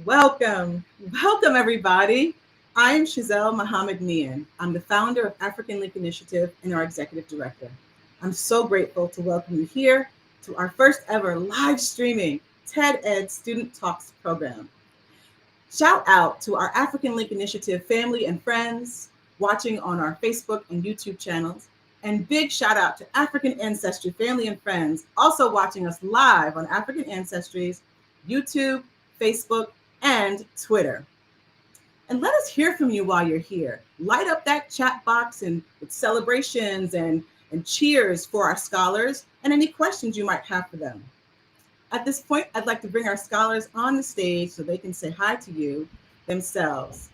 Welcome, everybody. I'm Shazelle Muhammad Mian. I'm the founder of African Link Initiative and our executive director. I'm so grateful to welcome you here to our first ever live streaming TED Ed Student Talks program. Shout out to our African Link Initiative family and friends watching on our Facebook and YouTube channels. And big shout out to African Ancestry family and friends also watching us live on African Ancestry's YouTube, Facebook, and Twitter. And let us hear from you while you're here. Light up that chat box and with celebrations and cheers for our scholars and any questions you might have for them. At this point, I'd like to bring our scholars on the stage so they can say hi to you themselves.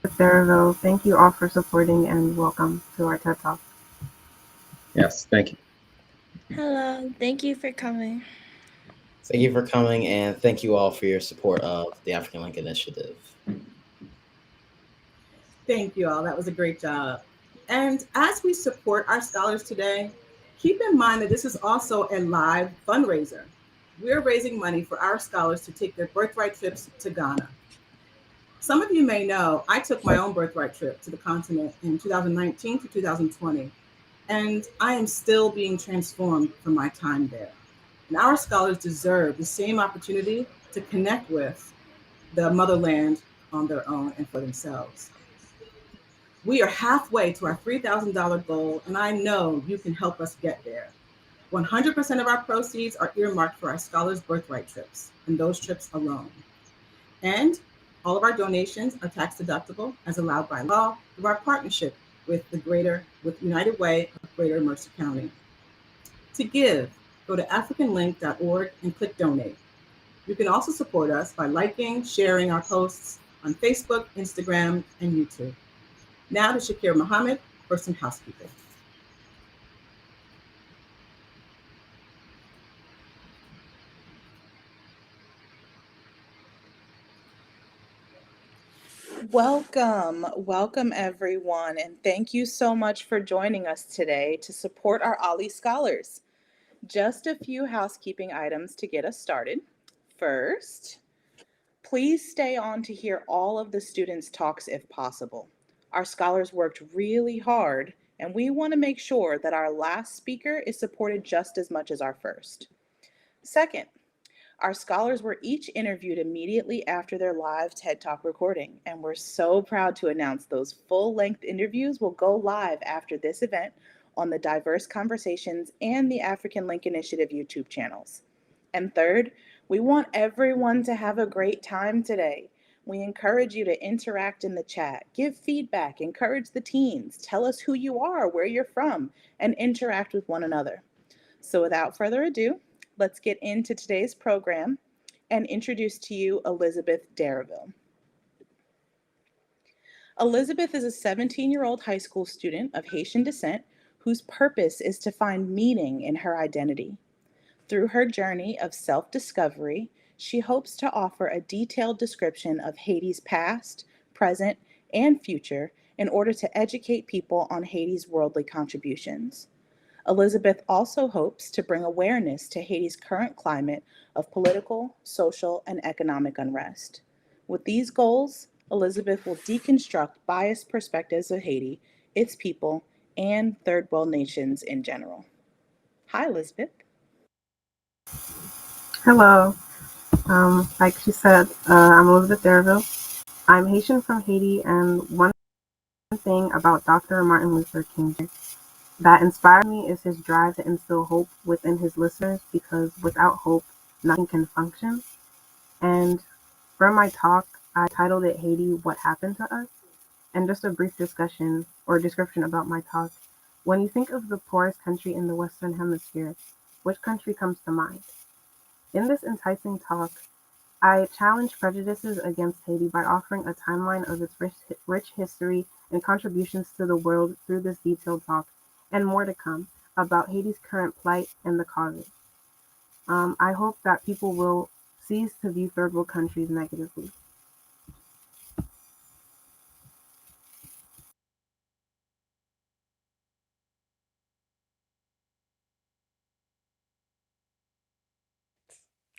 Cerevel. Thank you all for supporting and welcome to our TED Talk. Yes, thank you. Hello, thank you for coming. Thank you for coming, and thank you all for your support of the African Link Initiative. Thank you all. That was a great job. And as we support our scholars today, keep in mind that this is also a live fundraiser. We're raising money for our scholars to take their birthright trips to Ghana. Some of you may know I took my own birthright trip to the continent in 2019 to 2020, and I am still being transformed from my time there. And our scholars deserve the same opportunity to connect with the motherland on their own and for themselves. We are halfway to our $3,000 goal, and I know you can help us get there. 100% of our proceeds are earmarked for our scholars' birthright trips, and those trips alone. And all of our donations are tax deductible as allowed by law through our partnership with United Way of Greater Mercer County. To give, go to africanlink.org and click donate. You can also support us by liking, sharing our posts on Facebook, Instagram, and YouTube. Now to Shakir Muhammad for some housekeeping. Welcome everyone, and thank you so much for joining us today to support our OLLI scholars. Just a few housekeeping items to get us started. First, please stay on to hear all of the students' talks if possible. Our scholars worked really hard, and we want to make sure that our last speaker is supported just as much as our first. Second, our scholars were each interviewed immediately after their live TED Talk recording, and we're so proud to announce those full-length interviews will go live after this event on the Diverse Conversations and the African Link Initiative YouTube channels. And third, we want everyone to have a great time today. We encourage you to interact in the chat, give feedback, encourage the teens, tell us who you are, where you're from, and interact with one another. So without further ado, let's get into today's program and introduce to you Elizabeth Darraville. Elizabeth is a 17-year-old high school student of Haitian descent whose purpose is to find meaning in her identity. Through her journey of self-discovery, she hopes to offer a detailed description of Haiti's past, present, and future in order to educate people on Haiti's worldly contributions. Elizabeth also hopes to bring awareness to Haiti's current climate of political, social, and economic unrest. With these goals, Elizabeth will deconstruct biased perspectives of Haiti, its people, and third world nations in general. Hi, Elizabeth. Hello. Like she said, I'm Elizabeth Darraville. I'm Haitian from Haiti, and one thing about Dr. Martin Luther King Jr. that inspired me is his drive to instill hope within his listeners, because without hope, nothing can function. And for my talk, I titled it Haiti, What Happened to Us? And just a brief discussion or description about my talk. When you think of the poorest country in the Western Hemisphere, which country comes to mind? In this enticing talk, I challenge prejudices against Haiti by offering a timeline of its rich history and contributions to the world through this detailed talk, and more to come about Haiti's current plight and the causes. I hope that people will cease to view third world countries negatively.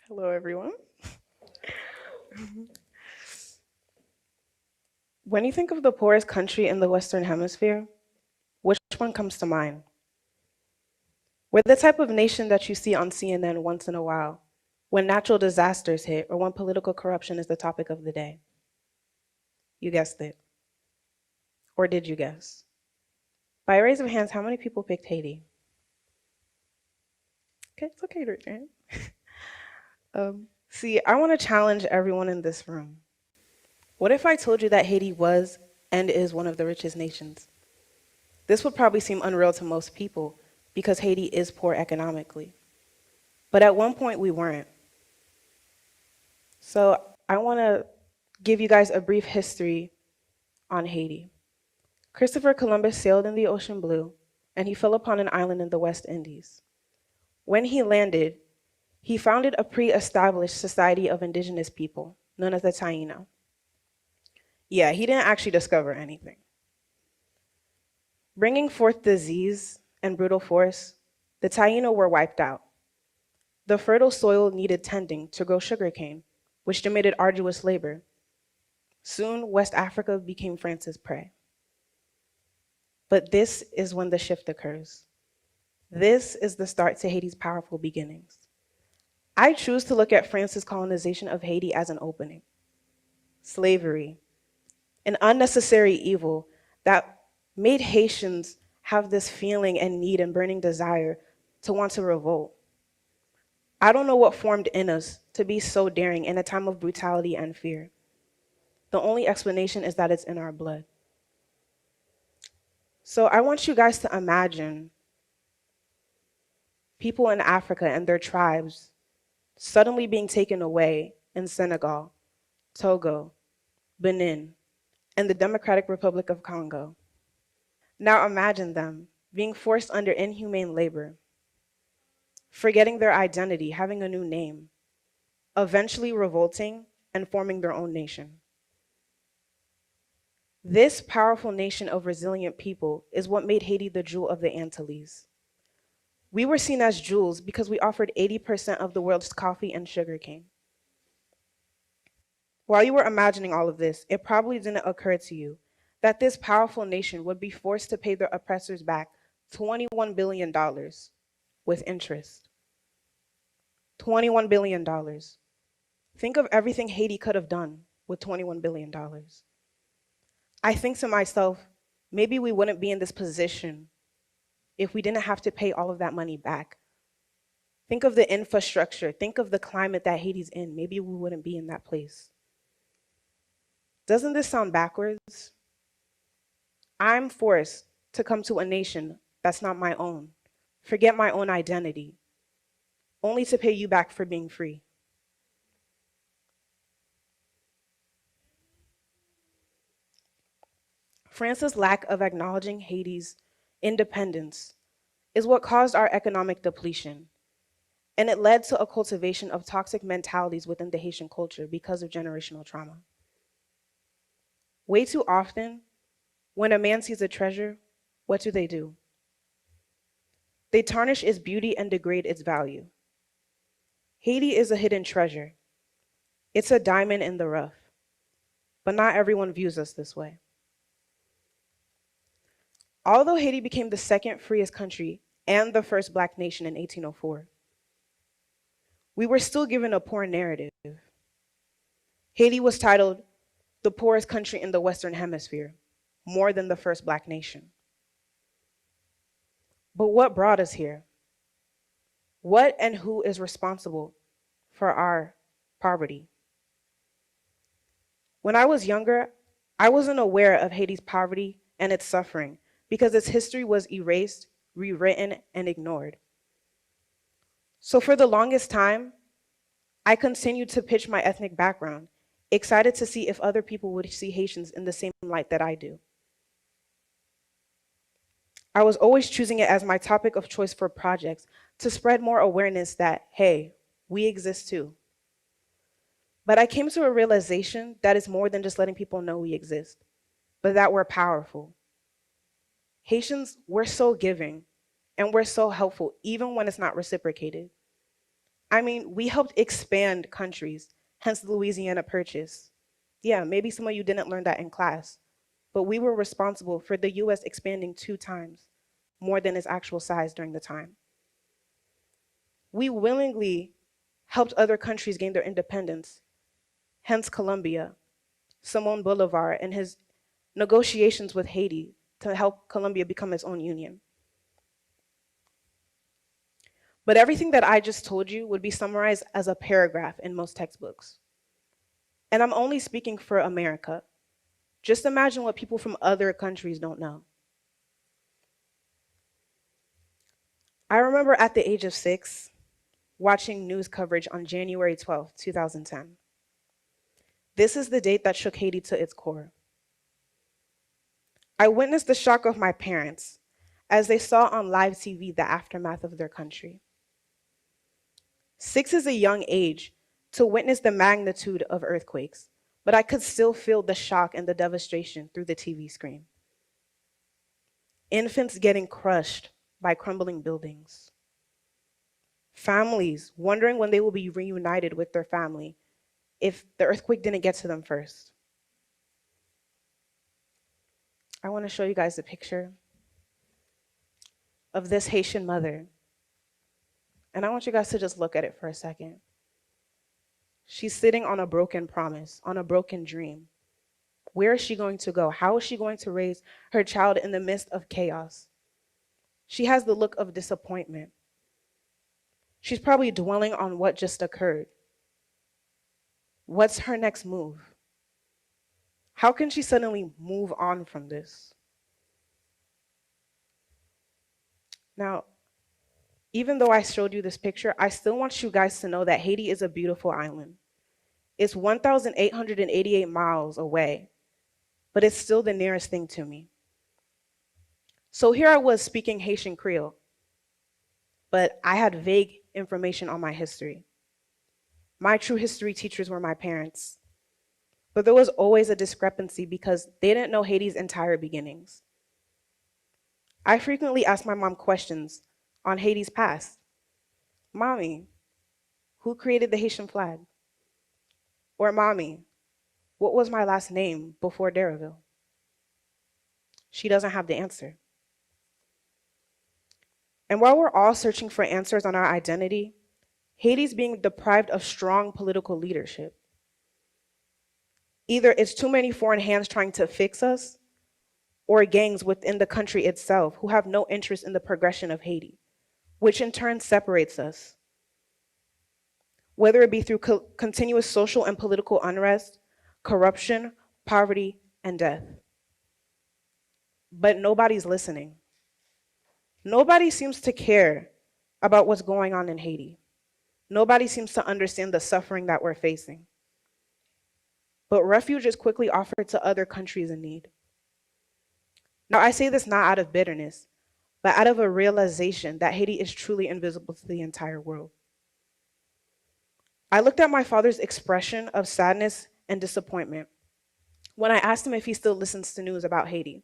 Hello, everyone. When you think of the poorest country in the Western Hemisphere, which one comes to mind? We're the type of nation that you see on CNN once in a while, when natural disasters hit or when political corruption is the topic of the day. You guessed it. Or did you guess? By a raise of hands, how many people picked Haiti? Okay, it's okay to raise your hand. See, I want to challenge everyone in this room. What if I told you that Haiti was and is one of the richest nations? This would probably seem unreal to most people because Haiti is poor economically. But at one point, we weren't. So I want to give you guys a brief history on Haiti. Christopher Columbus sailed in the ocean blue, and he fell upon an island in the West Indies. When he landed, he founded a pre-established society of indigenous people, known as the Taino. Yeah, he didn't actually discover anything. Bringing forth disease and brutal force, the Taino were wiped out. The fertile soil needed tending to grow sugarcane, which demanded arduous labor. Soon, West Africa became France's prey. But this is when the shift occurs. This is the start to Haiti's powerful beginnings. I choose to look at France's colonization of Haiti as an opening. Slavery, an unnecessary evil that made Haitians have this feeling and need and burning desire to want to revolt. I don't know what formed in us to be so daring in a time of brutality and fear. The only explanation is that it's in our blood. So I want you guys to imagine people in Africa and their tribes suddenly being taken away in Senegal, Togo, Benin, and the Democratic Republic of Congo. Now imagine them being forced under inhumane labor, forgetting their identity, having a new name, eventually revolting and forming their own nation. This powerful nation of resilient people is what made Haiti the jewel of the Antilles. We were seen as jewels because we offered 80% of the world's coffee and sugarcane. While you were imagining all of this, it probably didn't occur to you that this powerful nation would be forced to pay their oppressors back $21 billion with interest. $21 billion. Think of everything Haiti could have done with $21 billion. I think to myself, maybe we wouldn't be in this position if we didn't have to pay all of that money back. Think of the infrastructure, think of the climate that Haiti's in. Maybe we wouldn't be in that place. Doesn't this sound backwards? I'm forced to come to a nation that's not my own, forget my own identity, only to pay you back for being free. France's lack of acknowledging Haiti's independence is what caused our economic depletion, and it led to a cultivation of toxic mentalities within the Haitian culture because of generational trauma. Way too often, when a man sees a treasure, what do? They tarnish its beauty and degrade its value. Haiti is a hidden treasure. It's a diamond in the rough, but not everyone views us this way. Although Haiti became the second freest country and the first Black nation in 1804, we were still given a poor narrative. Haiti was titled the poorest country in the Western Hemisphere, more than the first Black nation. But what brought us here? What and who is responsible for our poverty? When I was younger, I wasn't aware of Haiti's poverty and its suffering because its history was erased, rewritten, and ignored. So for the longest time, I continued to pitch my ethnic background, excited to see if other people would see Haitians in the same light that I do. I was always choosing it as my topic of choice for projects to spread more awareness that, hey, we exist too. But I came to a realization that it's more than just letting people know we exist, but that we're powerful. Haitians, we're so giving and we're so helpful, even when it's not reciprocated. I mean, we helped expand countries, hence the Louisiana Purchase. Yeah, maybe some of you didn't learn that in class, but we were responsible for the US expanding 2 times more than its actual size during the time. We willingly helped other countries gain their independence, hence Colombia, Simon Bolivar, and his negotiations with Haiti to help Colombia become its own union. But everything that I just told you would be summarized as a paragraph in most textbooks. And I'm only speaking for America. Just imagine what people from other countries don't know. I remember at the age of 6, watching news coverage on January 12, 2010. This is the date that shook Haiti to its core. I witnessed the shock of my parents as they saw on live TV the aftermath of their country. 6 is a young age to witness the magnitude of earthquakes, but I could still feel the shock and the devastation through the TV screen. Infants getting crushed by crumbling buildings. Families wondering when they will be reunited with their family if the earthquake didn't get to them first. I want to show you guys a picture of this Haitian mother. And I want you guys to just look at it for a second. She's sitting on a broken promise, on a broken dream. Where is she going to go? How is she going to raise her child in the midst of chaos? She has the look of disappointment. She's probably dwelling on what just occurred. What's her next move? How can she suddenly move on from this? Now, even though I showed you this picture, I still want you guys to know that Haiti is a beautiful island. It's 1,888 miles away, but it's still the nearest thing to me. So here I was speaking Haitian Creole, but I had vague information on my history. My true history teachers were my parents, but there was always a discrepancy because they didn't know Haiti's entire beginnings. I frequently asked my mom questions on Haiti's past. Mommy, who created the Haitian flag? Or Mommy, what was my last name before Darreville? She doesn't have the answer. And while we're all searching for answers on our identity, Haiti's being deprived of strong political leadership. Either it's too many foreign hands trying to fix us, or gangs within the country itself who have no interest in the progression of Haiti, which in turn separates us. Whether it be through continuous social and political unrest, corruption, poverty, and death. But nobody's listening. Nobody seems to care about what's going on in Haiti. Nobody seems to understand the suffering that we're facing. But refuge is quickly offered to other countries in need. Now, I say this not out of bitterness, but out of a realization that Haiti is truly invisible to the entire world. I looked at my father's expression of sadness and disappointment when I asked him if he still listens to news about Haiti.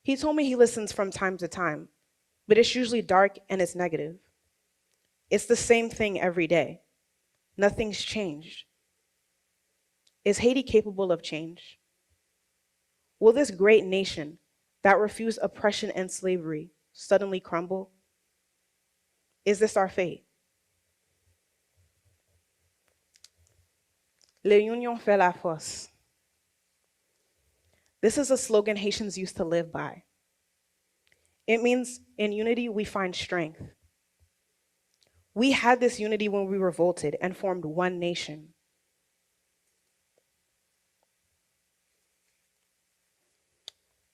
He told me he listens from time to time, but it's usually dark and it's negative. It's the same thing every day. Nothing's changed. Is Haiti capable of change? Will this great nation that refused oppression and slavery suddenly crumble? Is this our fate? L'union fait la force. This is a slogan Haitians used to live by. It means in unity we find strength. We had this unity when we revolted and formed one nation.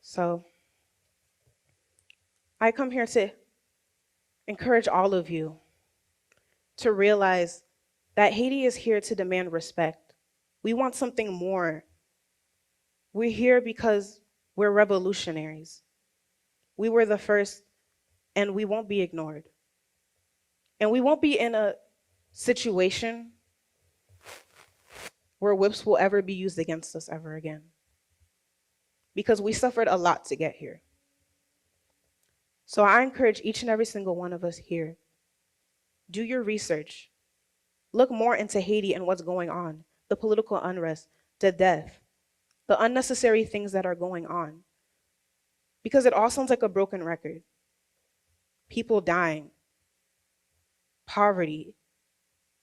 So, I come here to encourage all of you to realize that Haiti is here to demand respect. We want something more. We're here because we're revolutionaries. We were the first, and we won't be ignored. And we won't be in a situation where whips will ever be used against us ever again. Because we suffered a lot to get here. So I encourage each and every single one of us here, do your research. Look more into Haiti and what's going on, the political unrest, the death, the unnecessary things that are going on. Because it all sounds like a broken record. People dying, poverty,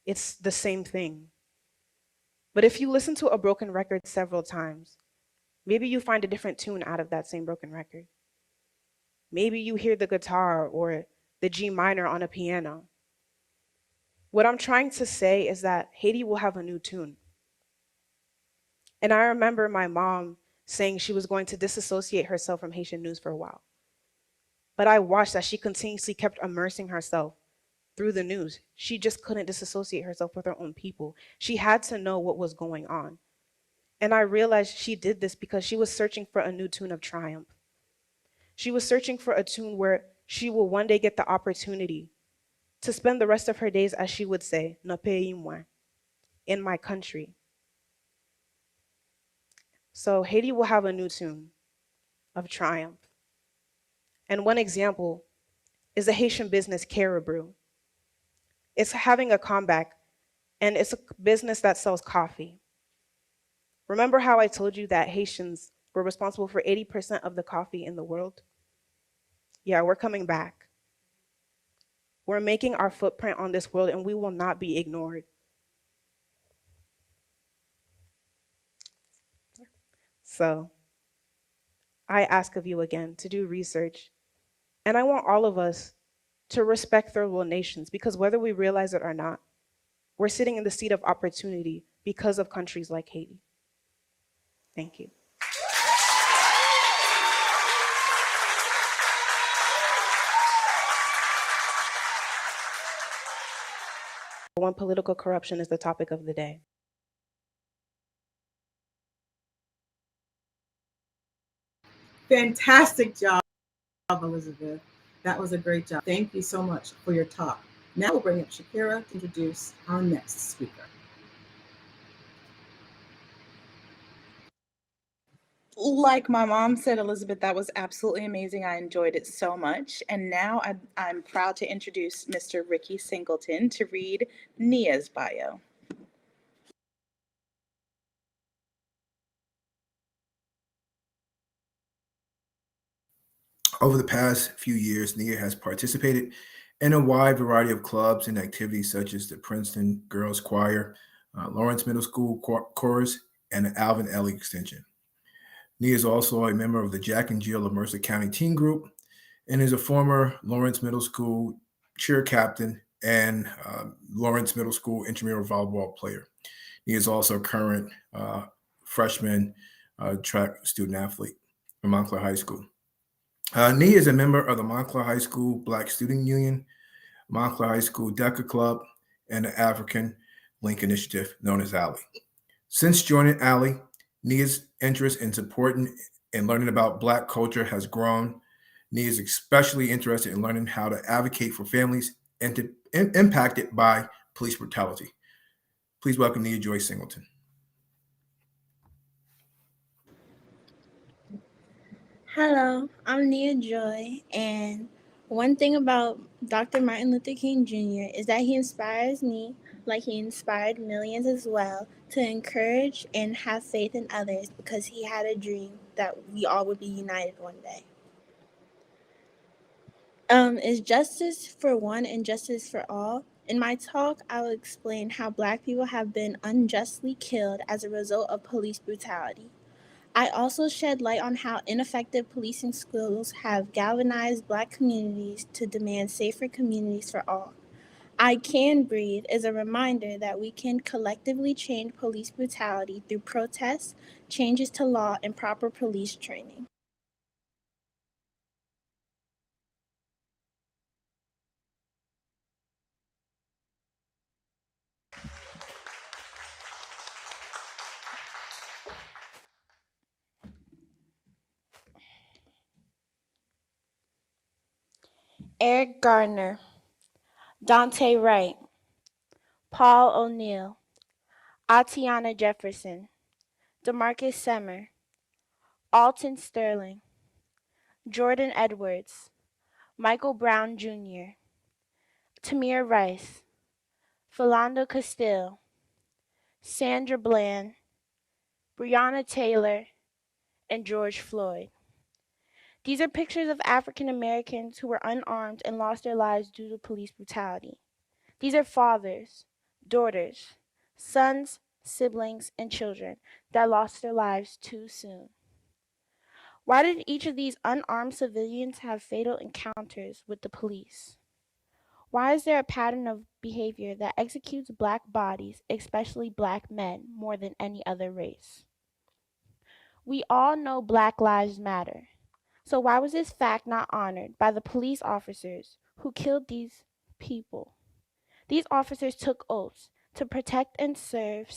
it's the same thing. But if you listen to a broken record several times, maybe you find a different tune out of that same broken record. Maybe you hear the guitar or the G minor on a piano. What I'm trying to say is that Haiti will have a new tune. And I remember my mom saying she was going to disassociate herself from Haitian news for a while. But I watched that she continuously kept immersing herself through the news. She just couldn't disassociate herself with her own people. She had to know what was going on. And I realized she did this because she was searching for a new tune of triumph. She was searching for a tune where she will one day get the opportunity to spend the rest of her days, as she would say, "No pays moi," in my country. So Haiti will have a new tune of triumph. And one example is the Haitian business Caribou. It's having a comeback, and it's a business that sells coffee. Remember how I told you that Haitians were responsible for 80% of the coffee in the world? Yeah, we're coming back. We're making our footprint on this world, and we will not be ignored. So I ask of you again to do research. And I want all of us to respect third world nations, because whether we realize it or not, we're sitting in the seat of opportunity because of countries like Haiti. Thank you. One, political corruption is the topic of the day. Fantastic job, Elizabeth. That was a great job. Thank you so much for your talk. Now we'll bring up Shakira to introduce our next speaker. Like my mom said, Elizabeth, that was absolutely amazing. I enjoyed it so much. And now I'm proud to introduce Mr. Ricky Singleton to read Nia's bio. Over the past few years, Nia has participated in a wide variety of clubs and activities such as the Princeton Girls Choir, Lawrence Middle School Chorus, and the Alvin Ailey Extension. Nia is also a member of the Jack and Jill of Mercer County Teen Group and is a former Lawrence Middle School cheer captain and Lawrence Middle School intramural volleyball player. Nia is also a current freshman track student athlete from Montclair High School. Nia is a member of the Montclair High School Black Student Union, Montclair High School DECA Club, and the African Link Initiative, known as ALLY. Since joining ALLY, Nia's interest in supporting and learning about Black culture has grown. Nia is especially interested in learning how to advocate for families impacted by police brutality. Please welcome Nia Joy Singleton. Hello, I'm Nia Joy, and one thing about Dr. Martin Luther King Jr. is that he inspires me, like he inspired millions as well, to encourage and have faith in others because he had a dream that we all would be united one day. Is justice for one and justice for all? In my talk, I will explain how Black people have been unjustly killed as a result of police brutality. I also shed light on how ineffective policing skills have galvanized Black communities to demand safer communities for all. I Can Breathe is a reminder that we can collectively change police brutality through protests, changes to law, and proper police training. Eric Gardner, Dante Wright, Paul O'Neill, Atiana Jefferson, DeMarcus Semmer, Alton Sterling, Jordan Edwards, Michael Brown Jr., Tamir Rice, Philando Castile, Sandra Bland, Breonna Taylor, and George Floyd. These are pictures of African Americans who were unarmed and lost their lives due to police brutality. These are fathers, daughters, sons, siblings, and children that lost their lives too soon. Why did each of these unarmed civilians have fatal encounters with the police? Why is there a pattern of behavior that executes Black bodies, especially Black men, more than any other race? We all know Black Lives Matter. So why was this fact not honored by the police officers who killed these people? These officers took oaths to protect and serve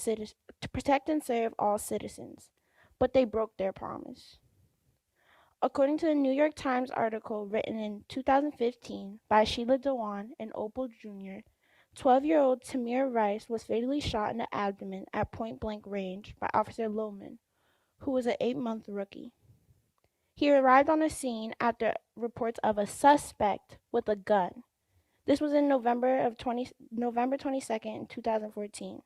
all citizens, but they broke their promise. According to the New York Times article written in 2015 by Sheila Dewan and Opal Jr., 12-year-old Tamir Rice was fatally shot in the abdomen at point-blank range by Officer Lohman, who was an 8-month rookie. He arrived on the scene after reports of a suspect with a gun. This was in November 22nd, 2014.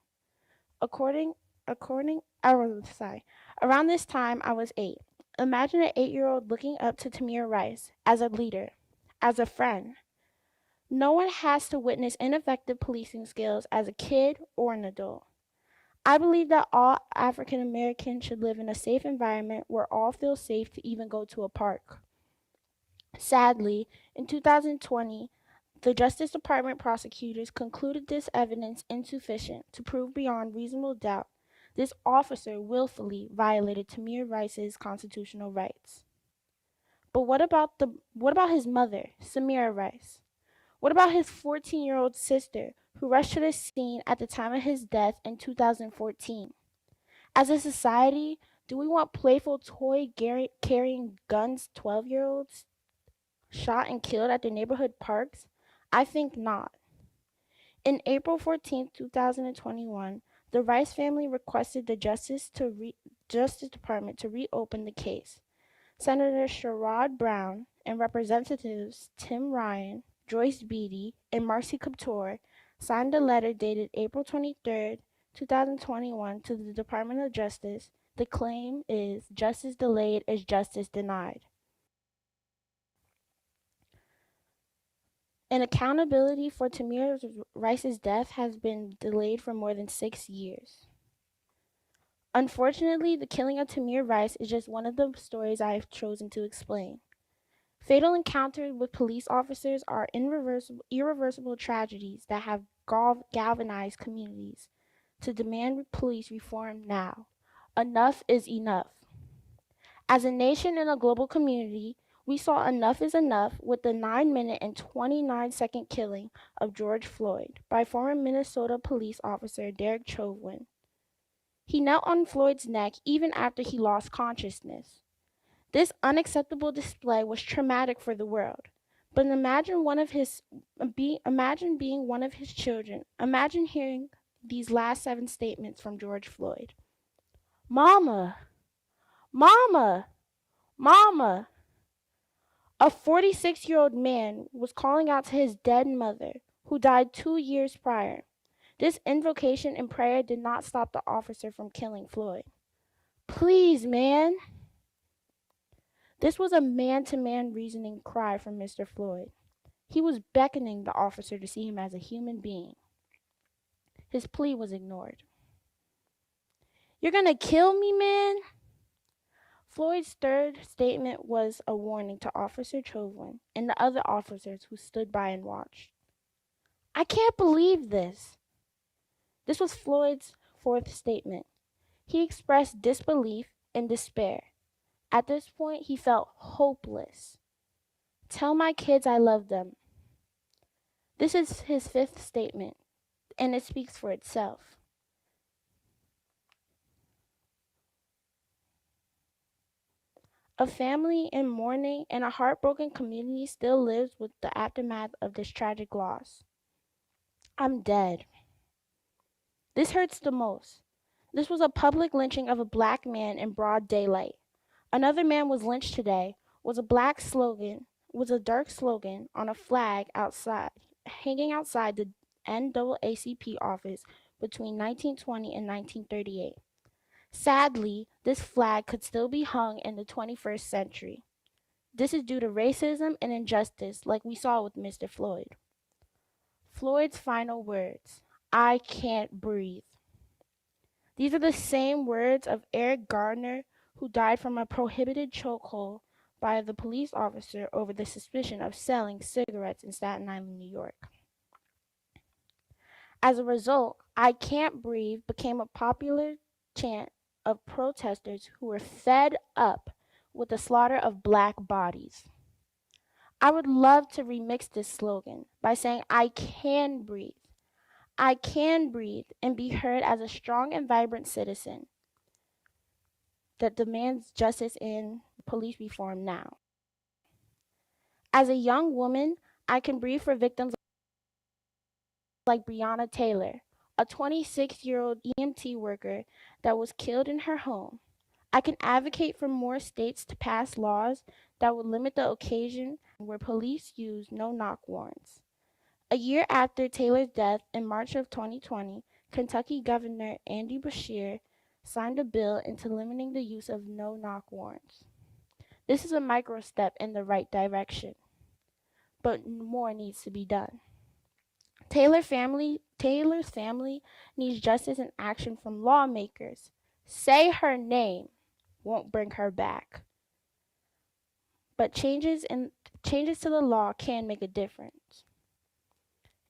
Around this time, I was 8. Imagine an 8-year-old looking up to Tamir Rice as a leader, as a friend. No one has to witness ineffective policing skills as a kid or an adult. I believe that all African Americans should live in a safe environment where all feel safe to even go to a park. Sadly, in 2020, the Justice Department prosecutors concluded this evidence insufficient to prove beyond reasonable doubt this officer willfully violated Tamir Rice's constitutional rights. But what about his mother, Samira Rice? What about his 14-year-old sister who rushed to the scene at the time of his death in 2014? As a society, do we want playful toy-carrying guns 12-year-olds shot and killed at their neighborhood parks? I think not. In April 14, 2021, the Rice family requested the Justice Department to reopen the case. Senator Sherrod Brown and Representatives Tim Ryan, Joyce Beatty, and Marcy Kaptur signed a letter dated April 23, 2021 to the Department of Justice. The claim is justice delayed is justice denied. And accountability for Tamir Rice's death has been delayed for more than 6 years. Unfortunately, the killing of Tamir Rice is just one of the stories I have chosen to explain. Fatal encounters with police officers are irreversible tragedies that have galvanized communities to demand police reform now. Enough is enough. As a nation and a global community, we saw enough is enough with the 9-minute and 29-second killing of George Floyd by former Minnesota police officer Derek Chauvin. He knelt on Floyd's neck even after he lost consciousness. This unacceptable display was traumatic for the world. But imagine being one of his children. Imagine hearing these last 7 statements from George Floyd. Mama, Mama, Mama. A 46-year-old man was calling out to his dead mother, who died 2 years prior. This invocation and prayer did not stop the officer from killing Floyd. Please, man. This was a man-to-man reasoning cry from Mr. Floyd. He was beckoning the officer to see him as a human being. His plea was ignored. You're gonna kill me, man? Floyd's third statement was a warning to Officer Chauvin and the other officers who stood by and watched. I can't believe this. This was Floyd's 4th statement. He expressed disbelief and despair. At this point, he felt hopeless. Tell my kids I love them. This is his 5th statement, and it speaks for itself. A family in mourning and a heartbroken community still lives with the aftermath of this tragic loss. I'm dead. This hurts the most. This was a public lynching of a Black man in broad daylight. Another man was lynched today, was a dark slogan on a flag outside, hanging outside the NAACP office between 1920 and 1938. Sadly, this flag could still be hung in the 21st century. This is due to racism and injustice, like we saw with Mr. Floyd. Floyd's final words, "I can't breathe." These are the same words of Eric Garner, who died from a prohibited chokehold by the police officer over the suspicion of selling cigarettes in Staten Island, New York. As a result, "I can't breathe" became a popular chant of protesters who were fed up with the slaughter of black bodies. I would love to remix this slogan by saying, "I can breathe. I can breathe and be heard as a strong and vibrant citizen that demands justice and police reform now. As a young woman, I can breathe for victims like Breonna Taylor, a 26-year-old EMT worker that was killed in her home. I can advocate for more states to pass laws that would limit the occasion where police use no-knock warrants. A year after Taylor's death in March of 2020, Kentucky Governor Andy Beshear signed a bill into limiting the use of no-knock warrants. This is a micro step in the right direction, but more needs to be done. Taylor's family needs justice and action from lawmakers. Say her name won't bring her back, but changes to the law can make a difference.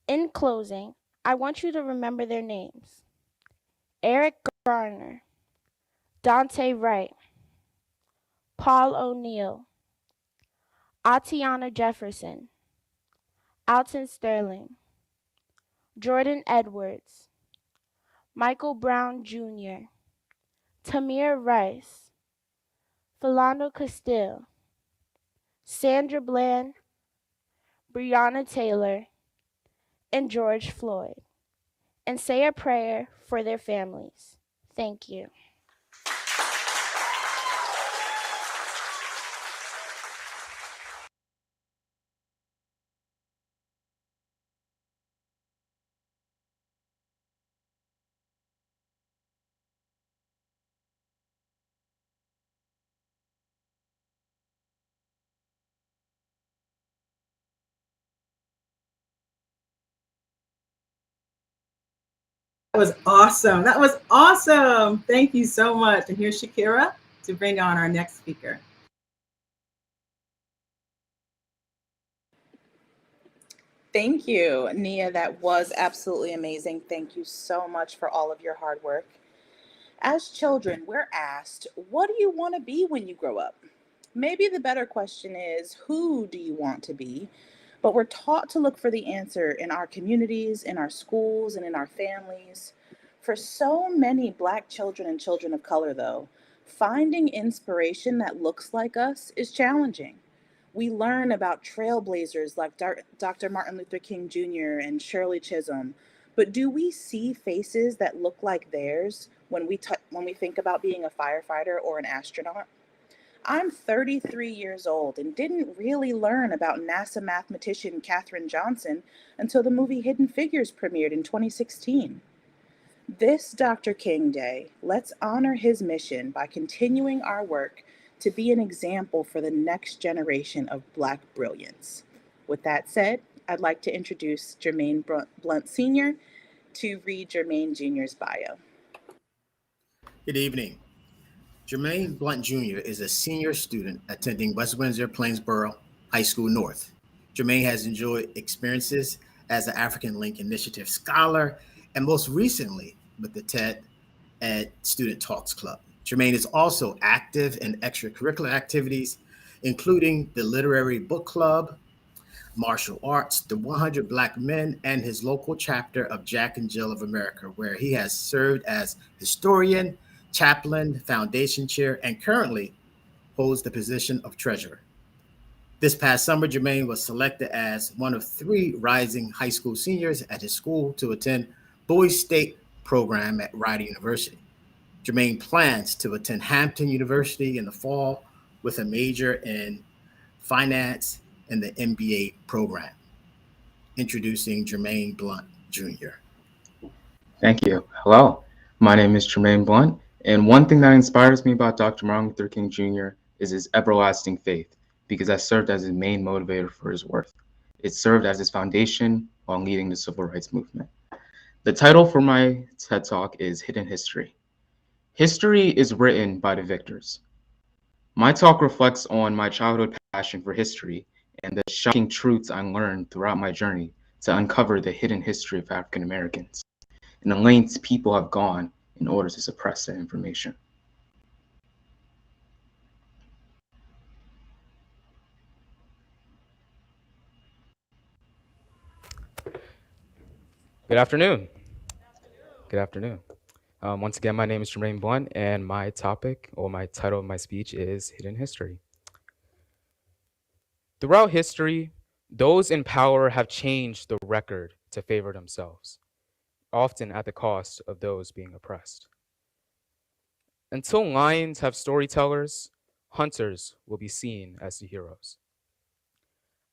In closing, I want you to remember their names: Eric Garner, Dante Wright, Paul O'Neill, Atiana Jefferson, Alton Sterling, Jordan Edwards, Michael Brown Jr., Tamir Rice, Philando Castile, Sandra Bland, Breonna Taylor, and George Floyd, and say a prayer for their families. Thank you. That was awesome. That was awesome. Thank you so much. And here's Shakira to bring on our next speaker. Thank you, Nia. That was absolutely amazing. Thank you so much for all of your hard work. As children, we're asked, what do you want to be when you grow up? Maybe the better question is, who do you want to be? But we're taught to look for the answer in our communities, in our schools, and in our families. For so many Black children and children of color, though, finding inspiration that looks like us is challenging. We learn about trailblazers like Dr. Martin Luther King Jr. and Shirley Chisholm, but do we see faces that look like theirs when we think about being a firefighter or an astronaut? I'm 33 years old and didn't really learn about NASA mathematician Katherine Johnson until the movie Hidden Figures premiered in 2016. This Dr. King Day, let's honor his mission by continuing our work to be an example for the next generation of Black brilliance. With that said, I'd like to introduce Jermaine Blunt Sr. to read Jermaine Jr.'s bio. Good evening. Jermaine Blunt Jr. is a senior student attending West Windsor Plainsboro High School North. Jermaine has enjoyed experiences as an African Link Initiative scholar and most recently with the TED Ed Student Talks Club. Jermaine is also active in extracurricular activities, including the Literary Book Club, martial arts, the 100 Black Men, and his local chapter of Jack and Jill of America, where he has served as historian, chaplain, foundation chair, and currently holds the position of treasurer. This past summer, Jermaine was selected as one of 3 rising high school seniors at his school to attend Boys State program at Rider University. Jermaine plans to attend Hampton University in the fall with a major in finance and the MBA program. Introducing Jermaine Blunt Jr. Thank you. Hello, my name is Jermaine Blunt, and one thing that inspires me about Dr. Martin Luther King Jr. is his everlasting faith, because that served as his main motivator for his work. It served as his foundation while leading the civil rights movement. The title for my TED Talk is Hidden History. History is written by the victors. My talk reflects on my childhood passion for history and the shocking truths I learned throughout my journey to uncover the hidden history of African Americans and the lengths people have gone in order to suppress that information. Good afternoon. Good afternoon. Once again, my name is Jermaine Blunt, and my topic, or my title of my speech, is Hidden History. Throughout history, those in power have changed the record to favor themselves, often at the cost of those being oppressed. Until lions have storytellers, hunters will be seen as the heroes.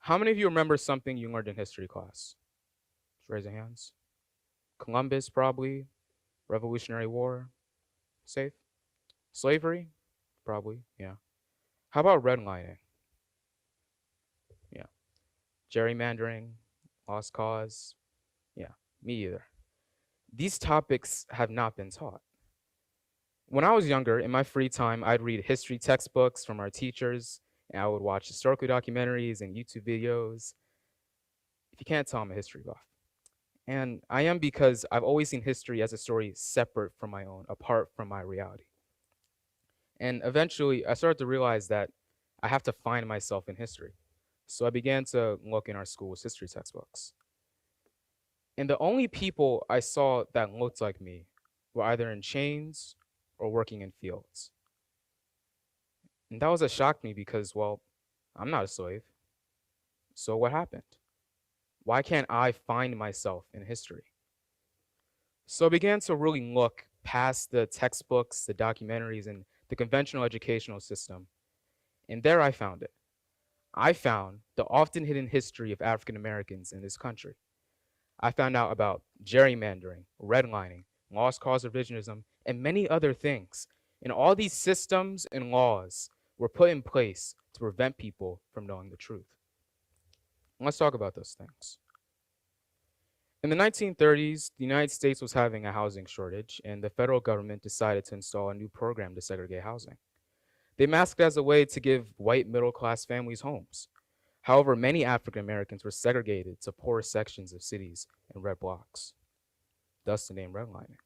How many of you remember something you learned in history class? Just raise your hands. Columbus, probably. Revolutionary War, safe. Slavery, probably, yeah. How about redlining? Yeah. Gerrymandering, lost cause, yeah, me either. These topics have not been taught. When I was younger, in my free time, I'd read history textbooks from our teachers, and I would watch historical documentaries and YouTube videos. If you can't tell, I'm a history buff. And I am because I've always seen history as a story separate from my own, apart from my reality. And eventually, I started to realize that I have to find myself in history. So I began to look in our school's history textbooks. And the only people I saw that looked like me were either in chains or working in fields. And that was a shock to me because, well, I'm not a slave. So what happened? Why can't I find myself in history? So I began to really look past the textbooks, the documentaries, and the conventional educational system. And there I found it. I found the often hidden history of African Americans in this country. I found out about gerrymandering, redlining, lost cause revisionism, and many other things. And all these systems and laws were put in place to prevent people from knowing the truth. Let's talk about those things. In the 1930s, the United States was having a housing shortage, and the federal government decided to install a new program to segregate housing. They masked it as a way to give white middle-class families homes. However, many African Americans were segregated to poor sections of cities and red blocks, thus the name redlining.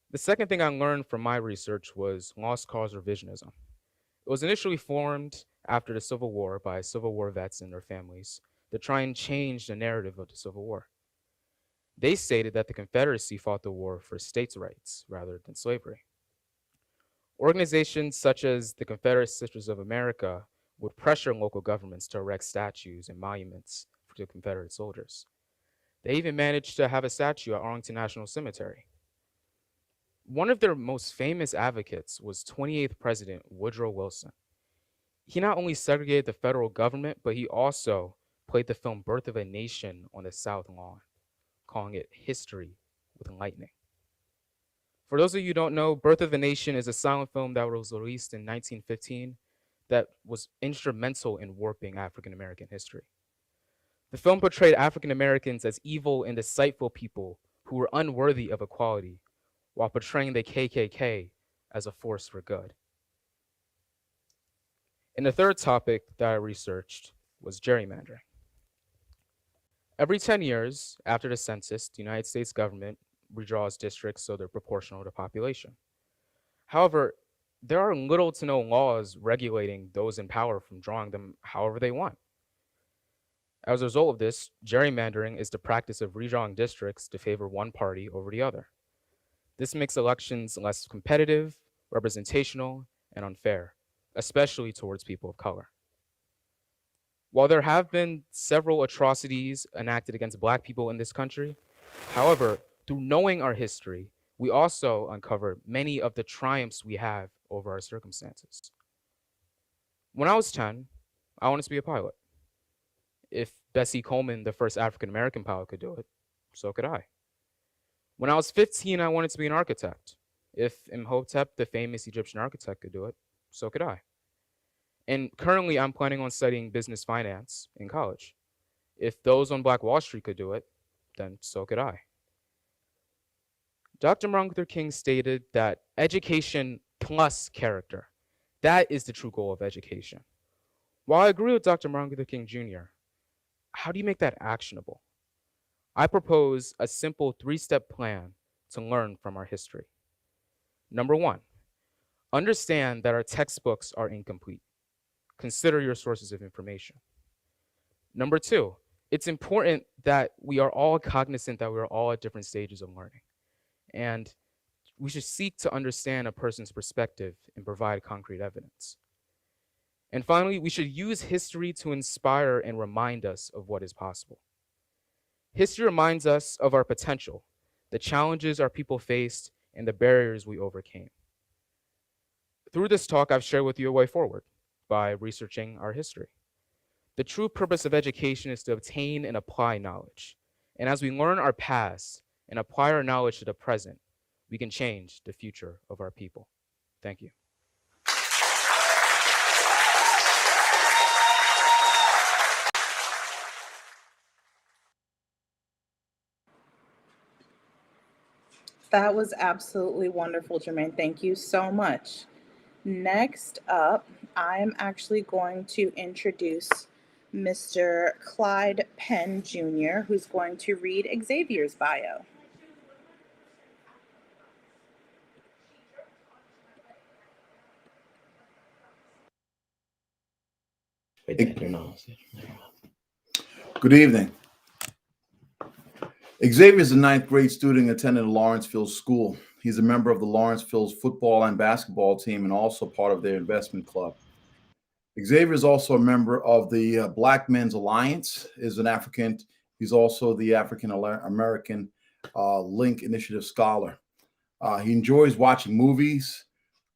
The second thing I learned from my research was lost cause revisionism. It was initially formed after the Civil War by Civil War vets and their families to try and change the narrative of the Civil War. They stated that the Confederacy fought the war for states' rights rather than slavery. Organizations such as the Confederate Sisters of America would pressure local governments to erect statues and monuments for the Confederate soldiers. They even managed to have a statue at Arlington National Cemetery. One of their most famous advocates was 28th President Woodrow Wilson. He not only segregated the federal government, but he also played the film Birth of a Nation on the South Lawn, calling it History with Lightning. For those of you who don't know, Birth of a Nation is a silent film that was released in 1915 that was instrumental in warping African American history. The film portrayed African Americans as evil and deceitful people who were unworthy of equality, while portraying the KKK as a force for good. And the third topic that I researched was gerrymandering. Every 10 years after the census, the United States government redraws districts so they're proportional to population. However, there are little to no laws regulating those in power from drawing them however they want. As a result of this, gerrymandering is the practice of redrawing districts to favor one party over the other. This makes elections less competitive, representational, and unfair, especially towards people of color. While there have been several atrocities enacted against Black people in this country, however, through knowing our history, we also uncover many of the triumphs we have over our circumstances. When I was 10, I wanted to be a pilot. If Bessie Coleman, the first African American pilot, could do it, So could I. When I was 15, I wanted to be an architect. If Imhotep, the famous Egyptian architect, could do it, so could I. And currently, I'm planning on studying business finance in college. If those on Black Wall Street could do it, then so could I. Dr. Martin Luther King stated that education plus character, that is the true goal of education. While I agree with Dr. Martin Luther King Jr., how do you make that actionable? I propose a simple 3-step plan to learn from our history. Number one, understand that our textbooks are incomplete. Consider your sources of information. Number two, it's important that we are all cognizant that we are all at different stages of learning. And we should seek to understand a person's perspective and provide concrete evidence. And finally, we should use history to inspire and remind us of what is possible. History reminds us of our potential, the challenges our people faced, and the barriers we overcame. Through this talk, I've shared with you a way forward by researching our history. The true purpose of education is to obtain and apply knowledge. And as we learn our past and apply our knowledge to the present, we can change the future of our people. Thank you. That was absolutely wonderful, Jermaine. Thank you so much. Next up, I'm actually going to introduce Mr. Clyde Penn Jr., who's going to read Xavier's bio. Good evening. Xavier is a ninth grade student attending Lawrenceville School. He's a member of the Lawrenceville's football and basketball team and also part of their investment club. Xavier is also a member of the Black Men's Alliance, is an African. He's also the African American Link Initiative Scholar. He enjoys watching movies,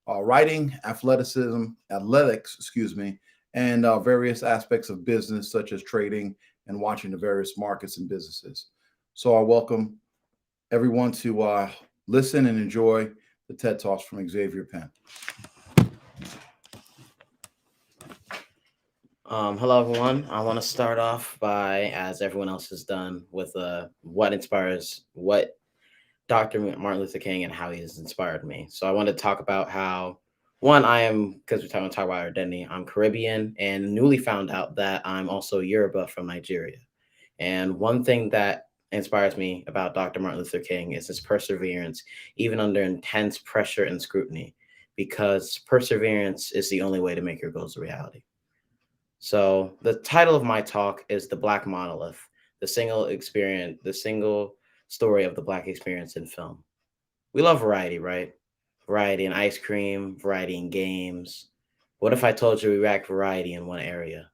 writing, athletics, and various aspects of business such as trading and watching the various markets and businesses. So I welcome everyone to listen and enjoy the TED Talks from Xavier Penn. Hello, everyone. I want to start off by, as everyone else has done, with what Dr. Martin Luther King and how he has inspired me. So I want to talk about how, one, I am, because we're talking about our identity, I'm Caribbean and newly found out that I'm also Yoruba from Nigeria. And one thing that inspires me about Dr. Martin Luther King is his perseverance, even under intense pressure and scrutiny, because perseverance is the only way to make your goals a reality. So the title of my talk is The Black Monolith, the single story of the Black experience in film. We love variety, right? Variety in ice cream, variety in games. What if I told you we lack variety in one area?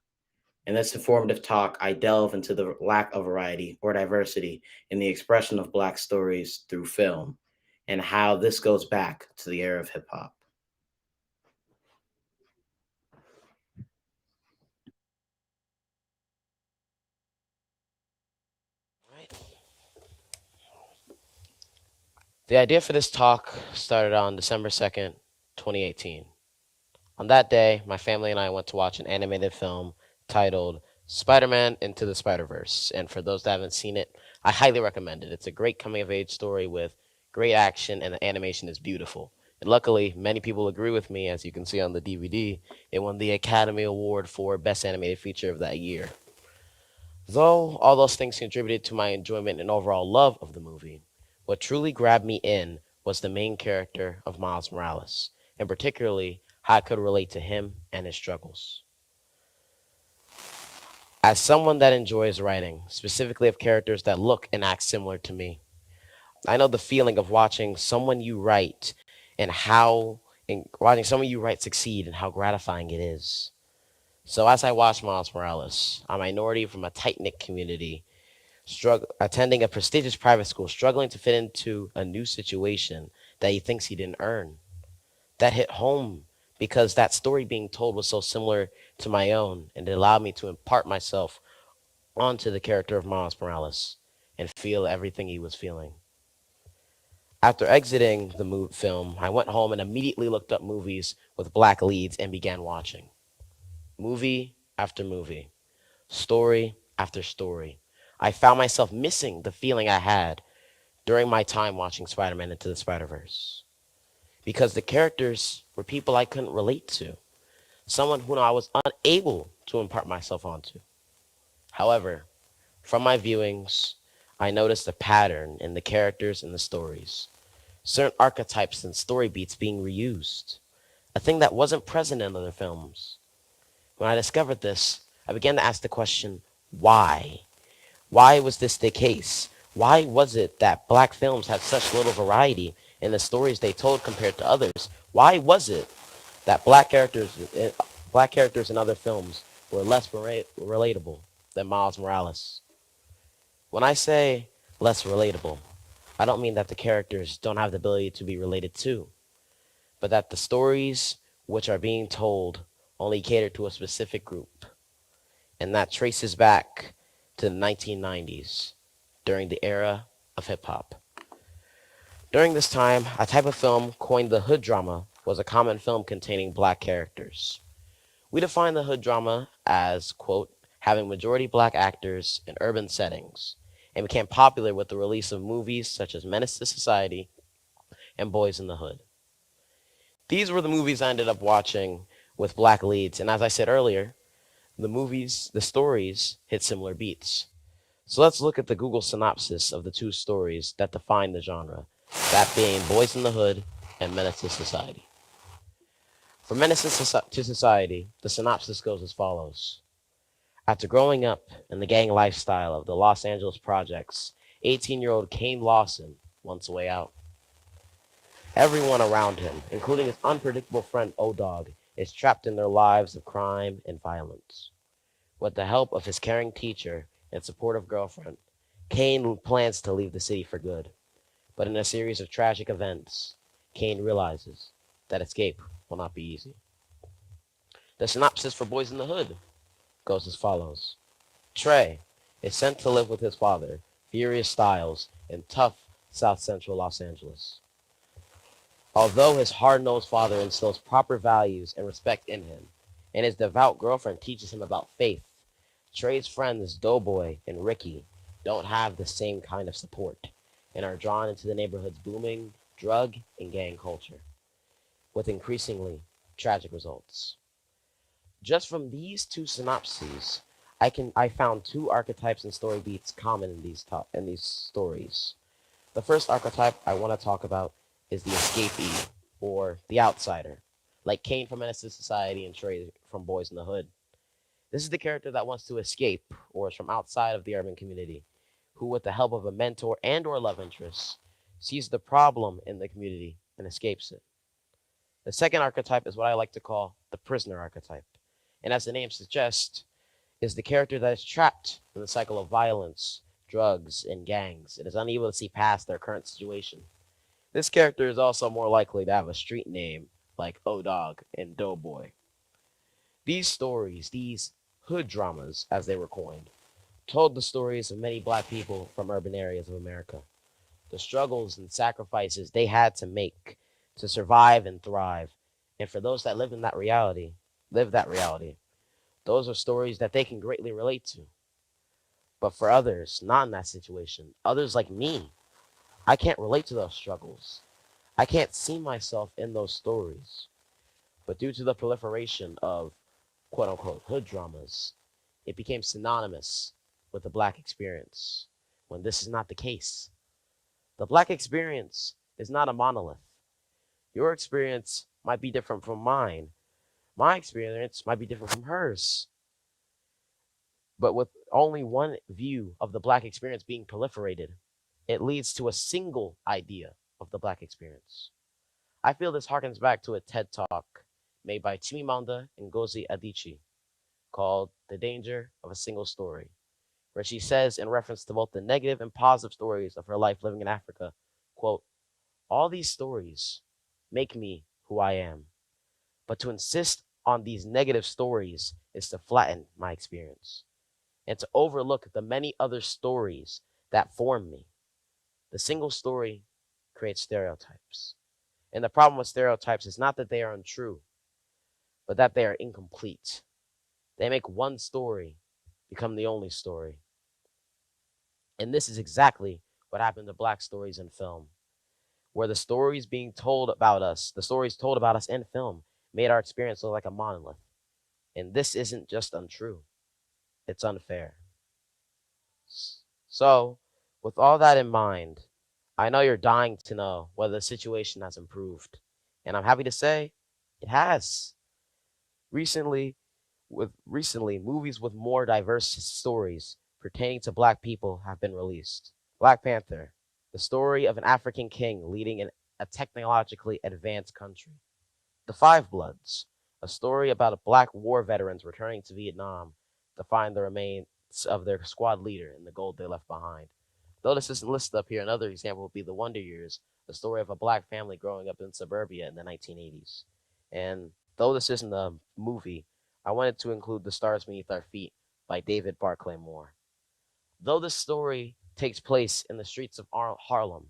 In this informative talk, I delve into the lack of variety or diversity in the expression of Black stories through film and how this goes back to the era of hip hop. The idea for this talk started on December 2nd, 2018. On that day, my family and I went to watch an animated film titled Spider-Man Into the Spider-Verse. And for those that haven't seen it, I highly recommend it. It's a great coming-of-age story with great action, and the animation is beautiful. And luckily, many people agree with me, as you can see on the DVD. It won the Academy Award for Best Animated Feature of that year. Though all those things contributed to my enjoyment and overall love of the movie, what truly grabbed me in was the main character of Miles Morales, and particularly how I could relate to him and his struggles. As someone that enjoys writing, specifically of characters that look and act similar to me, I know the feeling of watching someone you write watching someone you write succeed and how gratifying it is. So as I watch Miles Morales, a minority from a tight-knit community, attending a prestigious private school, struggling to fit into a new situation that he thinks he didn't earn. That hit home because that story being told was so similar to my own, and it allowed me to impart myself onto the character of Miles Morales. and feel everything he was feeling. After exiting the film, I went home and immediately looked up movies with black leads and began watching. Movie after movie, story after story. I found myself missing the feeling I had during my time watching Spider-Man Into the Spider-Verse. Because the characters were people I couldn't relate to, someone who I was unable to impart myself onto. However, from my viewings, I noticed a pattern in the characters and the stories. Certain archetypes and story beats being reused, a thing that wasn't present in other films. When I discovered this, I began to ask the question, why? Why was this the case? Why was it that black films had such little variety in the stories they told compared to others? Why was it that black characters in other films were less relatable than Miles Morales? When I say less relatable, I don't mean that the characters don't have the ability to be related to, but that the stories which are being told only cater to a specific group. And that traces back to the 1990s, during the era of hip-hop. During this time, a type of film coined the hood drama was a common film containing black characters. We define the hood drama as, quote, having majority black actors in urban settings, and became popular with the release of movies such as Menace to Society and Boys in the Hood. These were the movies I ended up watching with black leads, and as I said earlier, the stories hit similar beats. So let's look at the Google synopsis of the two stories that define the genre, that being Boys in the Hood and Menace to Society. For Menace to Society, the synopsis goes as follows. After growing up in the gang lifestyle of the Los Angeles projects, 18-year-old Kane Lawson wants a way out. Everyone around him, including his unpredictable friend O-Dog, is trapped in their lives of crime and violence. With the help of his caring teacher and supportive girlfriend, Kane plans to leave the city for good. But in a series of tragic events, Kane realizes that escape will not be easy. The synopsis for Boys in the Hood goes as follows. Trey is sent to live with his father, Furious Styles, in tough South Central Los Angeles. Although his hard-nosed father instills proper values and respect in him, and his devout girlfriend teaches him about faith, Trey's friends Doughboy and Ricky don't have the same kind of support and are drawn into the neighborhood's booming drug and gang culture, with increasingly tragic results. Just from these two synopses, I found two archetypes and story beats common in these stories. The first archetype I want to talk about is the escapee, or the outsider, like Kane from Menace to Society and Trey from Boys in the Hood. This is the character that wants to escape, or is from outside of the urban community, who with the help of a mentor and or love interest, sees the problem in the community and escapes it. The second archetype is what I like to call the prisoner archetype, and as the name suggests, is the character that is trapped in the cycle of violence, drugs, and gangs, and is unable to see past their current situation. This character is also more likely to have a street name like O-Dog and Doughboy. These stories, these hood dramas, as they were coined, told the stories of many black people from urban areas of America, the struggles and sacrifices they had to make to survive and thrive. And for those that live that reality, those are stories that they can greatly relate to. But for others, not in that situation, others like me, I can't relate to those struggles. I can't see myself in those stories. But due to the proliferation of quote unquote hood dramas, it became synonymous with the black experience, when this is not the case. The black experience is not a monolith. Your experience might be different from mine. My experience might be different from hers. But with only one view of the black experience being proliferated, it leads to a single idea of the black experience. I feel this harkens back to a TED Talk made by Chimamanda Ngozi Adichie called The Danger of a Single Story, where she says, in reference to both the negative and positive stories of her life living in Africa, quote, all these stories make me who I am, but to insist on these negative stories is to flatten my experience and to overlook the many other stories that form me. The single story creates stereotypes. And the problem with stereotypes is not that they are untrue, but that they are incomplete. They make one story become the only story. And this is exactly what happened to Black stories in film, where the stories being told about us, the stories told about us in film, made our experience look like a monolith. And this isn't just untrue, it's unfair. So, with all that in mind, I know you're dying to know whether the situation has improved. And I'm happy to say it has. Recently, movies with more diverse stories pertaining to Black people have been released. Black Panther, the story of an African king leading a technologically advanced country. The Five Bloods, a story about Black war veterans returning to Vietnam to find the remains of their squad leader and the gold they left behind. Though this isn't listed up here, another example would be The Wonder Years, the story of a Black family growing up in suburbia in the 1980s. And though this isn't a movie, I wanted to include The Stars Beneath Our Feet by David Barclay Moore. Though this story takes place in the streets of Harlem,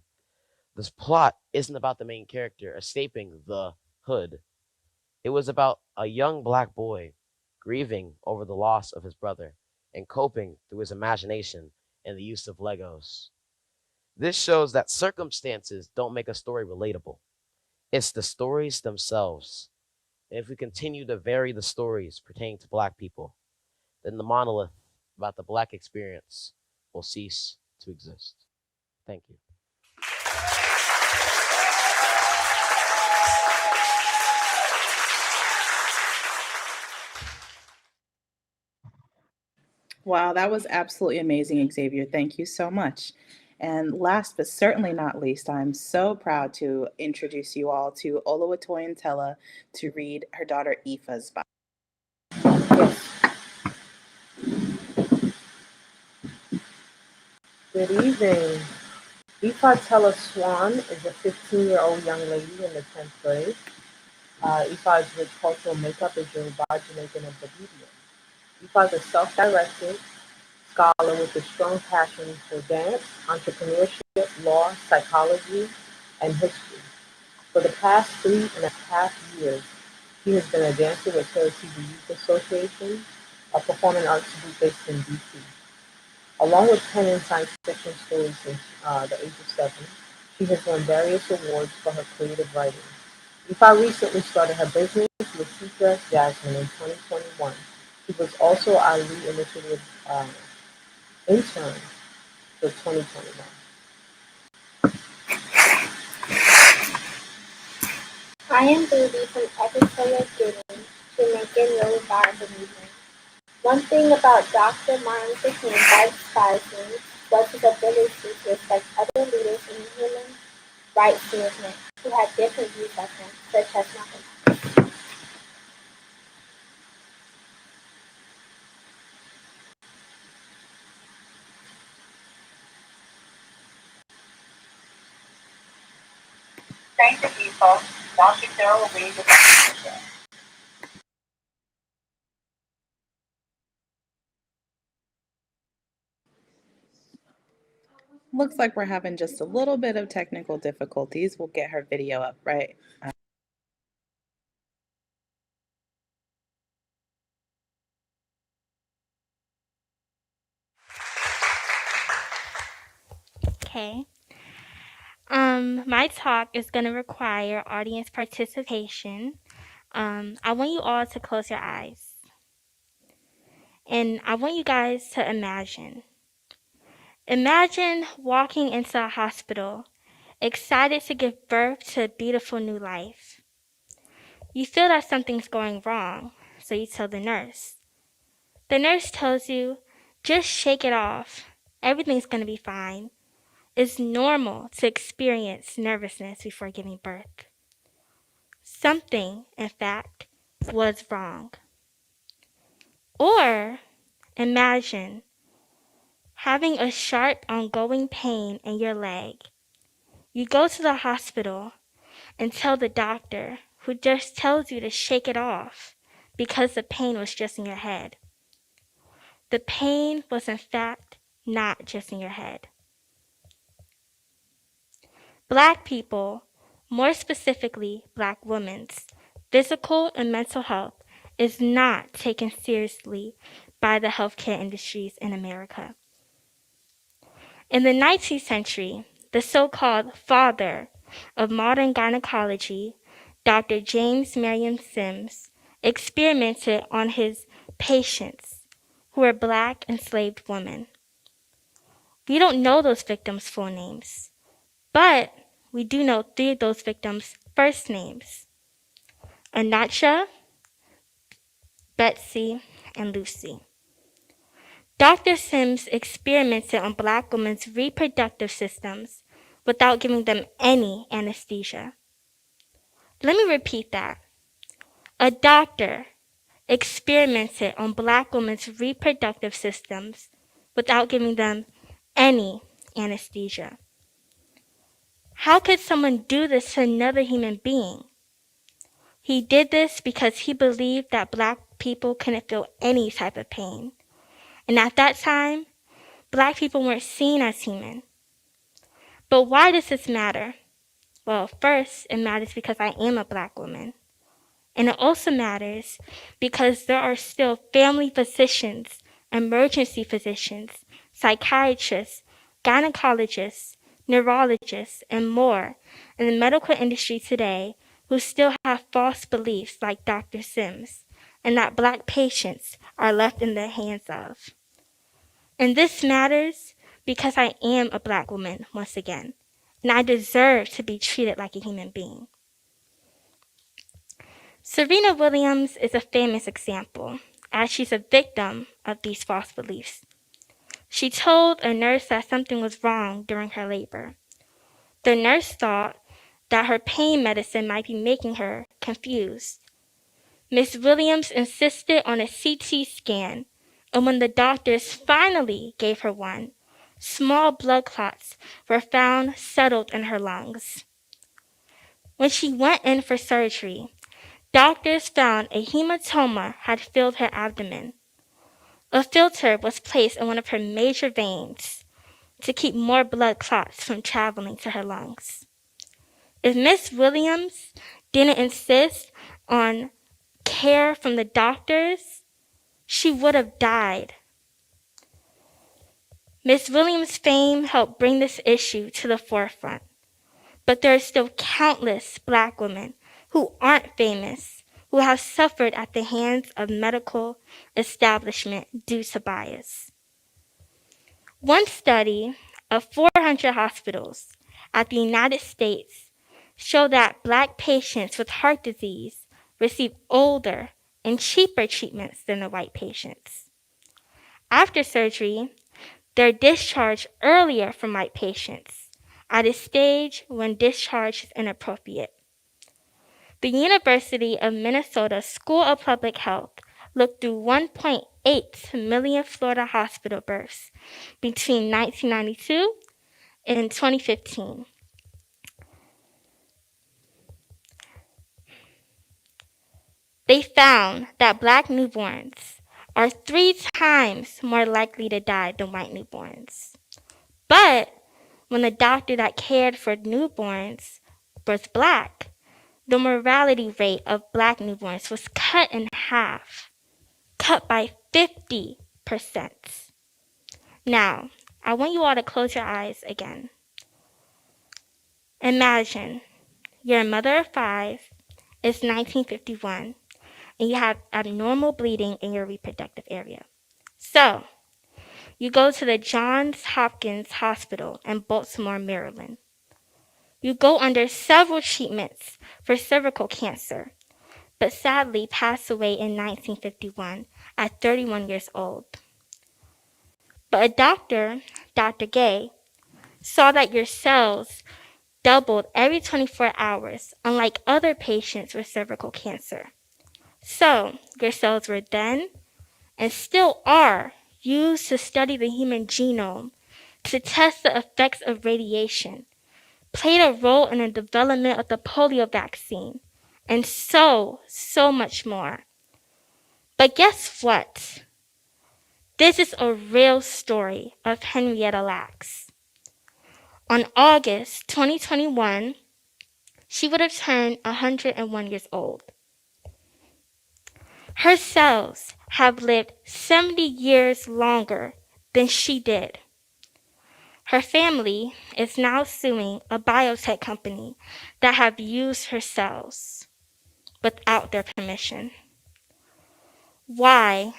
this plot isn't about the main character escaping the hood. It was about a young Black boy grieving over the loss of his brother and coping through his imagination and the use of Legos. This shows that circumstances don't make a story relatable. It's the stories themselves. And if we continue to vary the stories pertaining to Black people, then the monolith about the Black experience will cease to exist. Thank you. Wow, that was absolutely amazing, Xavier. Thank you so much. And last but certainly not least, I'm so proud to introduce you all to Oluwatoyin Tella to read her daughter Aoife's Bible. Good evening. Aoife Teller Swan is a 15-year-old young lady in the 10th grade. Aoife's rich cultural makeup is Yoruba, Jamaican, and Bahamian. Aoife is a self-directed scholar with a strong passion for dance, entrepreneurship, law, psychology, and history. For the past 3.5 years, she has been a dancer with Cherokee Youth Association, a performing arts group based in DC. Along with penning science fiction stories since the age of 7, she has won various awards for her creative writing. Aoife recently started her business with Seagrass Jasmine in 2021. She was also our lead initiative intern for 2021. I am Baby from Equatorial Guinea, Jamaican, Yoruba, and Bahamian. One thing about Dr. Martin Luther King that inspires me was his ability to respect other leaders in the human rights movement who had different views of him, such as Malcolm X. Thank you, people. Dr. Carol will read the presentation. Looks like we're having just a little bit of technical difficulties. We'll get her video up, right? Okay. My talk is going to require audience participation. I want you all to close your eyes. And I want you guys to imagine. Imagine walking into a hospital, excited to give birth to a beautiful new life. You feel that something's going wrong, so you tell the nurse. The nurse tells you, just shake it off. Everything's going to be fine. It's normal to experience nervousness before giving birth. Something, in fact, was wrong. Or imagine having a sharp ongoing pain in your leg. You go to the hospital and tell the doctor, who just tells you to shake it off because the pain was just in your head. The pain was in fact not just in your head. Black people, more specifically Black women's, physical and mental health is not taken seriously by the healthcare industries in America. In the 19th century, the so-called father of modern gynecology, Dr. James Marion Sims, experimented on his patients who were Black enslaved women. We don't know those victims' full names, but we do know 3 of those victims' first names: Anacha, Betsy, and Lucy. Dr. Sims experimented on Black women's reproductive systems without giving them any anesthesia. Let me repeat that. A doctor experimented on Black women's reproductive systems without giving them any anesthesia. How could someone do this to another human being? He did this because he believed that Black people couldn't feel any type of pain. And at that time, Black people weren't seen as human. But why does this matter? Well, first, it matters because I am a Black woman. And it also matters because there are still family physicians, emergency physicians, psychiatrists, gynecologists, neurologists, and more in the medical industry today who still have false beliefs like Dr. Sims, and that Black patients are left in the hands of. And this matters because I am a Black woman, once again, and I deserve to be treated like a human being. Serena Williams is a famous example, as she's a victim of these false beliefs. She told a nurse that something was wrong during her labor. The nurse thought that her pain medicine might be making her confused. Miss Williams insisted on a CT scan, and when the doctors finally gave her one, small blood clots were found settled in her lungs. When she went in for surgery, doctors found a hematoma had filled her abdomen. A filter was placed in one of her major veins to keep more blood clots from traveling to her lungs. If Miss Williams didn't insist on care from the doctors, she would have died. Miss Williams' fame helped bring this issue to the forefront, but there are still countless Black women who aren't famous, who have suffered at the hands of medical establishment due to bias. One study of 400 hospitals at the United States showed that Black patients with heart disease receive older and cheaper treatments than the white patients. After surgery, they're discharged earlier from white patients at a stage when discharge is inappropriate. The University of Minnesota School of Public Health looked through 1.8 million Florida hospital births between 1992 and 2015. They found that Black newborns are 3 times more likely to die than white newborns. But when the doctor that cared for newborns was Black, the mortality rate of Black newborns was cut in half, cut by 50%. Now, I want you all to close your eyes again. Imagine you're a mother of 5, it's 1951, and you have abnormal bleeding in your reproductive area. So, you go to the Johns Hopkins Hospital in Baltimore, Maryland. You go under several treatments for cervical cancer, but sadly passed away in 1951 at 31 years old. But a doctor, Dr. Gay, saw that your cells doubled every 24 hours, unlike other patients with cervical cancer. So, your cells were then, and still are, used to study the human genome, to test the effects of radiation, played a role in the development of the polio vaccine, and so much more. But guess what? This is a real story of Henrietta Lacks. On August 2021, she would have turned 101 years old. Her cells have lived 70 years longer than she did. Her family is now suing a biotech company that have used her cells without their permission. Why?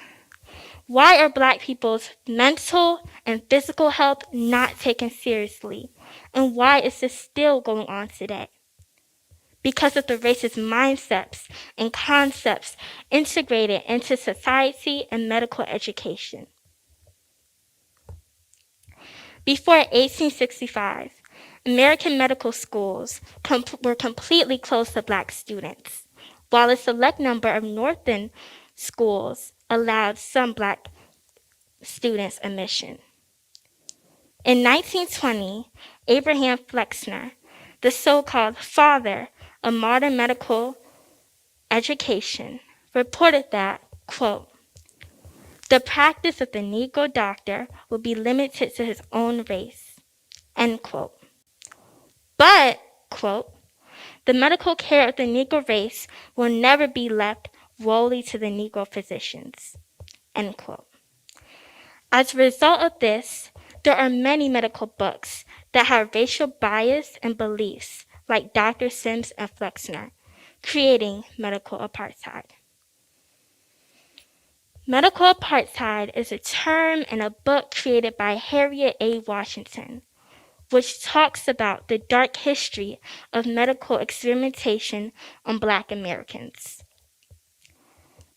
Why are Black people's mental and physical health not taken seriously? And why is this still going on today? Because of the racist mindsets and concepts integrated into society and medical education. Before 1865, American medical schools were completely closed to Black students, while a select number of Northern schools allowed some Black students admission. In 1920, Abraham Flexner, the so-called father of modern medical education, reported that, quote, the practice of the Negro doctor will be limited to his own race, end quote. But, quote, the medical care of the Negro race will never be left wholly to the Negro physicians, end quote. As a result of this, there are many medical books that have racial bias and beliefs, like Dr. Sims and Flexner, creating medical apartheid. Medical apartheid is a term in a book created by Harriet A. Washington, which talks about the dark history of medical experimentation on Black Americans,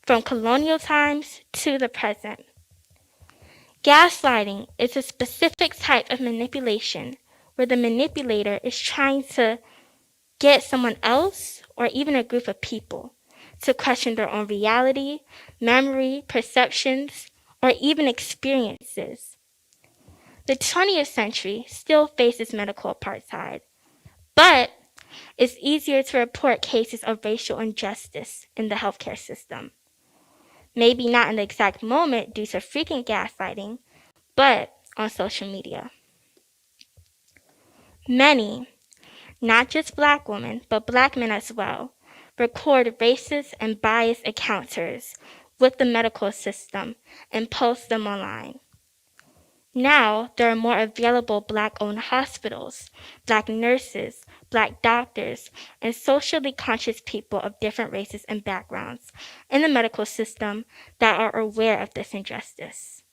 from colonial times to the present. Gaslighting is a specific type of manipulation where the manipulator is trying to get someone else or even a group of people to question their own reality, memory, perceptions, or even experiences. The 20th century still faces medical apartheid, but it's easier to report cases of racial injustice in the healthcare system. Maybe not in the exact moment due to frequent gaslighting, but on social media. Many, not just Black women, but Black men as well, record racist and biased encounters with the medical system and post them online. Now, there are more available Black-owned hospitals, Black nurses, Black doctors, and socially conscious people of different races and backgrounds in the medical system that are aware of this injustice.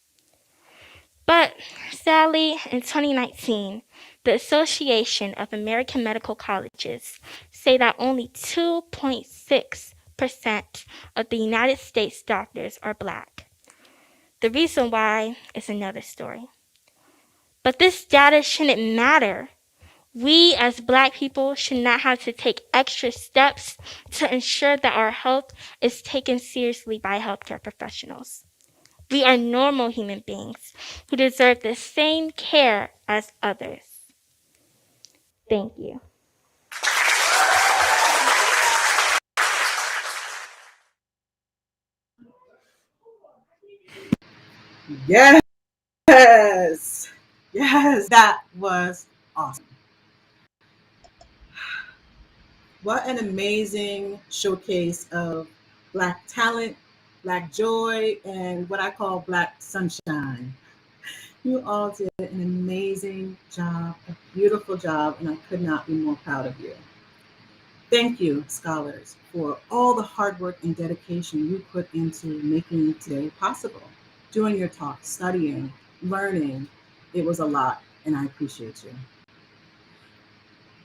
But sadly, in 2019, the Association of American Medical Colleges say that only 2.6% of the United States doctors are Black. The reason why is another story. But this data shouldn't matter. We as Black people should not have to take extra steps to ensure that our health is taken seriously by healthcare professionals. We are normal human beings who deserve the same care as others. Thank you. Yes. Yes. That was awesome. What an amazing showcase of Black talent, Black joy, and what I call Black sunshine. You all did an amazing job, a beautiful job, and I could not be more proud of you. Thank you, scholars, for all the hard work and dedication you put into making today possible. Doing your talk, studying, learning, it was a lot, and I appreciate you.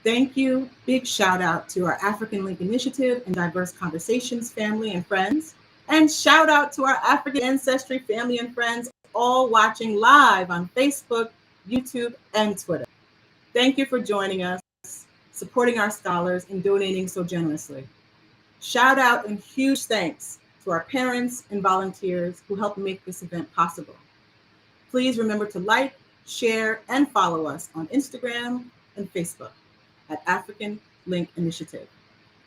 Thank you. Big shout out to our African Link Initiative and Diverse Conversations family and friends. And shout out to our African Ancestry family and friends all watching live on Facebook, YouTube, and Twitter. Thank you for joining us, supporting our scholars, and donating so generously. Shout out and huge thanks to our parents and volunteers who helped make this event possible. Please remember to like, share, and follow us on Instagram and Facebook at African Link Initiative.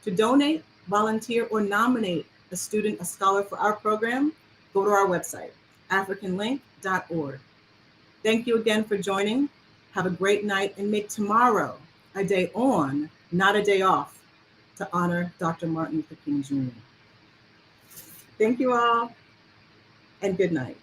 To donate, volunteer, or nominate a student, a scholar for our program, go to our website, africanlink.org. Thank you again for joining. Have a great night and make tomorrow a day on, not a day off, to honor Dr. Martin Luther King Jr. Thank you all, and good night.